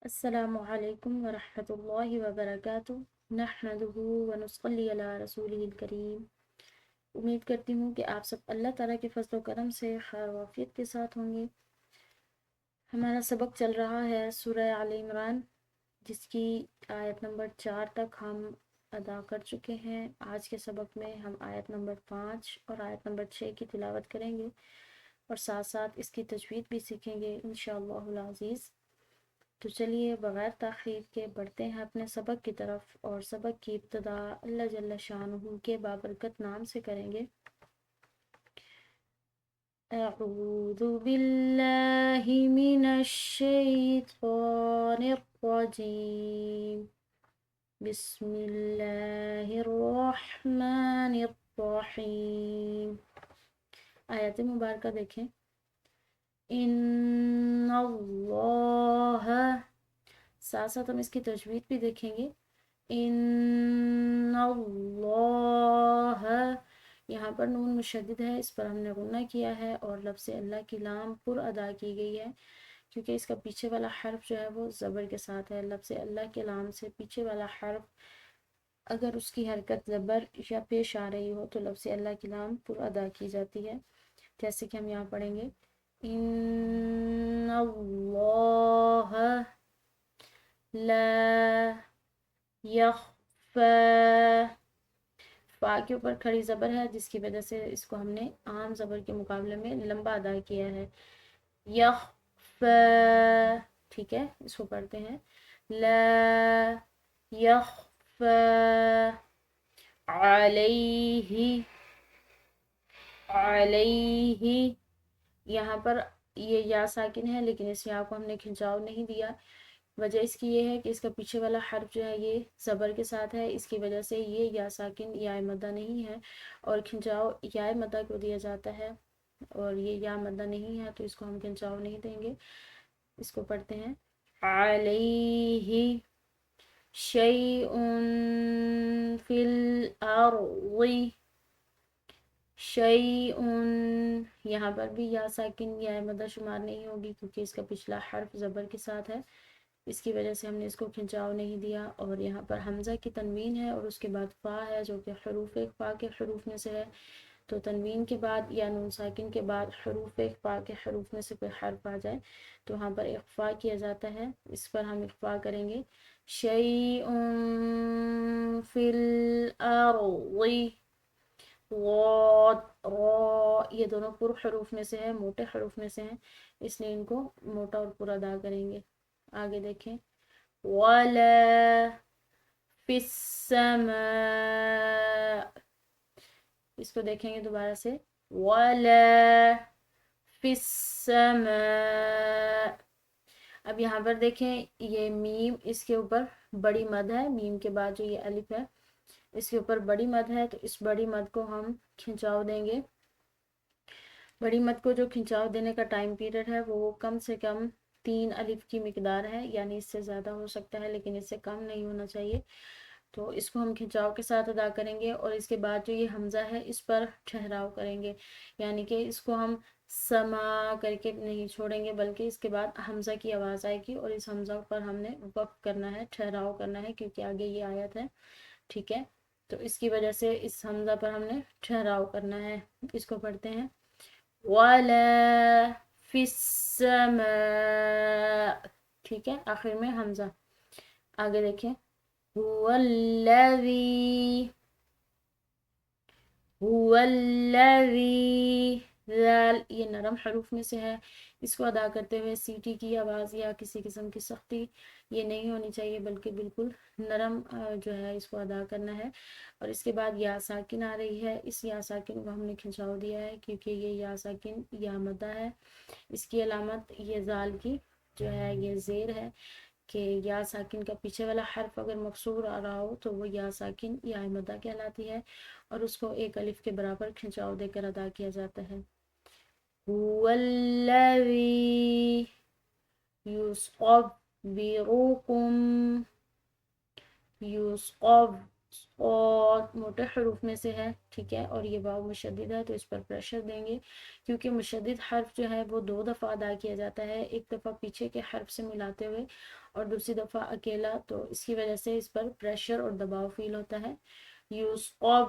अस्सलामु अलैकुम वरहमतुल्लाहि वबरकातुहू नहमदुहु व नुसल्ली अला रसूलिहिल करीम। उम्मीद करती हूँ कि आप सब अल्लाह ताला के फजल व करम से खैर वाफियत के साथ होंगे। हमारा सबक चल रहा है सूरह आल इमरान, जिसकी आयत नंबर 4 तक हम अदा कर चुके हैं। आज के सबक में हम आयत नंबर 5 और आयत नंबर 6 की तिलावत करेंगे और साथ साथ इसकी तजवीद भी सीखेंगे इंशाअल्लाहुल अज़ीज़। तो चलिए बग़ैर ताख़ीर के बढ़ते हैं अपने सबक की तरफ और सबक की इब्तिदा अल्लाह जल्ल शानुहु के बाबरकत नाम से करेंगे। अऊज़ु बिल्लाहि मिनश शैतानिर रजीम। बिस्मिल्लाहिर रहमानिर रहीम। आयत मुबारका देखें। इन्नल्लाह, साथ साथ हम इसकी तजवीद भी देखेंगे। इन्नल्लाह, यहाँ पर नून मुशद्दद है, इस पर हमने गुन्ना किया है और लफ्ज़ अल्लाह की लाम पुर अदा की गई है, क्योंकि इसका पीछे वाला हर्फ जो है वो ज़बर के साथ है। लफ्ज़ अल्लाह के लाम से पीछे वाला हर्फ अगर उसकी हरकत ज़बर या पेश आ रही हो तो लफ्ज़ अल्लाह की लाम पुर अदा की जाती है। जैसे कि हम यहाँ पढ़ेंगे इन्नल्लाह ला यख्फा। फा के ऊपर खड़ी ज़बर है, जिसकी वजह से इसको हमने आम ज़बर के मुकाबले में लंबा अदा किया है। यख्फा, ठीक है, इसको पढ़ते हैं ला यख्फा अलैहि। अलैहि, यहाँ पर ये या साकिन है, लेकिन इस या को हमने खिंचाव नहीं दिया। वजह इसकी ये है कि इसका पीछे वाला हर्फ जो है ये ज़बर के साथ है, इसकी वजह से ये या साकिन या मद्दा नहीं है और खिंचाव या मद्दा को दिया जाता है, और ये या मद्दा नहीं है तो इसको हम खिंचाव नहीं देंगे। इसको पढ़ते हैं अलैहि शैउन फिल अर्ज़ि। शैउन, यहाँ पर भी या साकिन या मद्दा शुमार नहीं होगी, क्योंकि इसका पिछला हर्फ ज़बर के साथ है, इसकी वजह से हमने इसको खिंचाव नहीं दिया। और यहाँ पर हमज़ा की तनवीन है और उसके बाद फ़ा है, जो कि हरूफ फ़ा के हरूफ में से है। तो तनवीन के बाद या नून साकिन के बाद हरूफ फ़ा के हरूफ में से कोई हर्फ आ जाए तो वहाँ पर इख्फ़ा किया जाता है। इस पर हम इख्फ़ा करेंगे शैउन फिल अर्ज़ि। ये दोनों पुर हरूफ में से है, मोटे हरूफ में से हैं, इसलिए इनको मोटा और पूरा अदा करेंगे। आगे देखें वला फिस्समा। इसको देखेंगे दोबारा से वला फिस्समा। अब यहाँ पर देखें ये मीम, इसके ऊपर बड़ी मद है, मीम के बाद जो ये अलिफ है इसके ऊपर बड़ी मद है, तो इस बड़ी मद को हम खिंचाव देंगे। बड़ी मद को जो खिंचाव देने का टाइम पीरियड है वो कम से कम 3 अलिफ की मिकदार है, यानी इससे ज़्यादा हो सकता है लेकिन इससे कम नहीं होना चाहिए। तो इसको हम खिंचाव के साथ अदा करेंगे और इसके बाद जो ये हमज़ा है इस पर ठहराव करेंगे, यानी कि इसको हम समा करके नहीं छोड़ेंगे, बल्कि इसके बाद हमज़ा की आवाज़ आएगी और इस हमज़ा पर हमने वक़्फ़ करना है, ठहराव करना है, क्योंकि आगे ये आयत है, ठीक है। तो इसकी वजह से इस हमज़ा पर हमने ठहराव करना है। इसको पढ़ते हैं वला फिस्समा, ठीक है, आखिर में हमज़ा। आगे देखें हुवल्लज़ी। हुवल्लज़ी, ज़ाल ये नरम हरूफ में से है, इसको अदा करते हुए सीटी की आवाज़ या किसी किस्म की सख्ती ये नहीं होनी चाहिए, बल्कि बिल्कुल नरम जो है इसको अदा करना है। और इसके बाद या साकिन आ रही है, इस या साकिन को हमने खिंचाव दिया है क्योंकि ये या साकिन या मद्दा है। इसकी अलामत ये ज़ाल की जो है ये ज़ेर है कि या साकिन का पीछे वाला हर्फ अगर मकसूर आ रहा हो तो वो या साकिन या मद्दा कहलाती है और उसको एक अलिफ के बराबर खिंचाव देकर अदा किया जाता है। हुवल्लज़ी युस्क़व्विरुकुम। युस्क़व, اور موٹے حروف میں سے ہے، ٹھیک ہے، اور یہ واو مشدد ہے تو اس پر پریشر دیں گے، کیونکہ مشدد حرف جو ہے وہ 2 دفعہ ادا کیا جاتا ہے، ایک دفعہ پیچھے کے حرف سے ملاتے ہوئے اور دوسری دفعہ اکیلا، تو اس کی وجہ سے اس پر پریشر اور دباؤ فیل ہوتا ہے۔ یُصَوِّرُکُم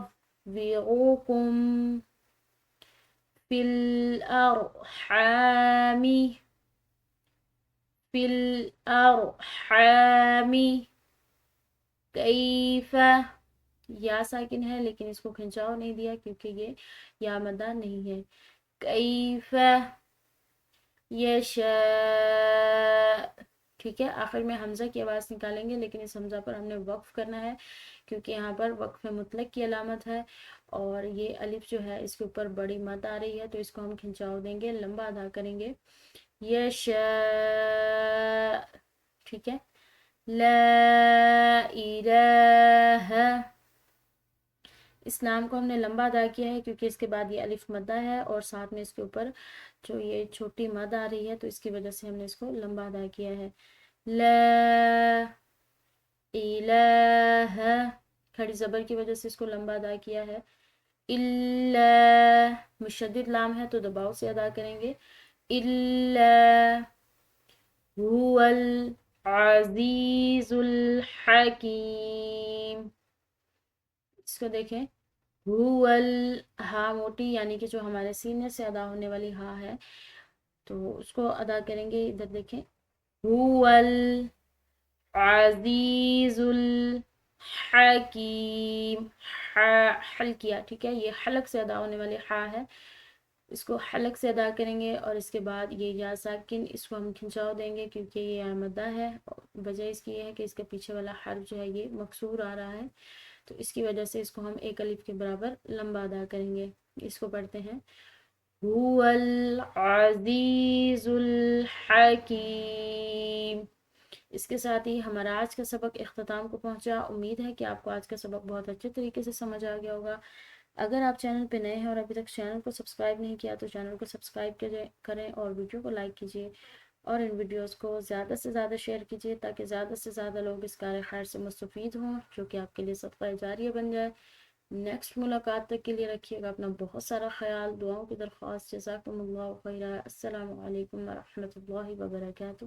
فی الارحام، فی الارحام کیف، یا ساکن ہے لیکن اس کو کھنچاؤ نہیں دیا کیونکہ یہ یا مدہ نہیں ہے، کیف یشاء، ٹھیک ہے، آخر میں حمزہ کی آواز نکالیں گے لیکن اس حمزہ پر ہم نے وقف کرنا ہے کیونکہ یہاں پر وقف مطلق کی علامت ہے، اور یہ الف جو ہے اس کے اوپر بڑی مد آ رہی ہے تو اس کو ہم کھنچاؤ دیں گے، لمبا ادا کریں گے، یشاء، ٹھیک ہے، لا الہ، اس نام کو ہم نے لمبا ادا کیا ہے کیونکہ اس کے بعد یہ الف مدہ ہے اور ساتھ میں اس کے اوپر جو یہ چھوٹی مد آ رہی ہے تو اس کی وجہ سے ہم نے اس کو لمبا ادا کیا ہے، لا الہ، کھڑی زبر کی وجہ سے اس کو لمبا ادا کیا ہے، الا، مشدد لام ہے تو دباؤ سے ادا کریں گے، الا هو العزیز الحکیم، اس کو دیکھیں، هو ہا موٹی یعنی کہ جو ہمارے سینے سے ادا ہونے والی ہا ہے تو اس کو ادا کریں گے، ادھر دیکھیں، هو العزیز الحکیم، حل کیا، ٹھیک ہے، یہ حلق سے ادا ہونے والی ہا ہے، اس کو حلق سے ادا کریں گے، اور اس کے بعد یہ یا ساکن اس کو ہم کھنچاؤ دیں گے کیونکہ یہ مدہ ہے، وجہ اس کی یہ ہے کہ اس کے پیچھے والا حرف جو ہے یہ مکسور آ رہا ہے تو اس کی وجہ سے اس کو ہم ایک الف کے برابر لمبا ادا کریں گے، اس کو پڑھتے ہیں، هو العزیز الحکیم۔ اس کے ساتھ ہی ہمارا آج کا سبق اختتام کو پہنچا، امید ہے کہ آپ کو آج کا سبق بہت اچھے طریقے سے سمجھ آ گیا ہوگا۔ اگر آپ چینل پہ نئے ہیں اور ابھی تک چینل کو سبسکرائب نہیں کیا تو چینل کو سبسکرائب کریں اور ویڈیو کو لائک کیجیے اور ان ویڈیوز کو زیادہ سے زیادہ شیئر کیجیے تاکہ زیادہ سے زیادہ لوگ اس کار خیر سے مستفید ہوں، جو کہ آپ کے لیے صدقہ جاریہ بن جائے۔ نیکسٹ ملاقات تک کے لیے رکھیے گا اپنا بہت سارا خیال، دعاؤں کی درخواست، جزاکم اللہ خیرا، السلام علیکم ورحمۃ اللہ وبرکاتہ۔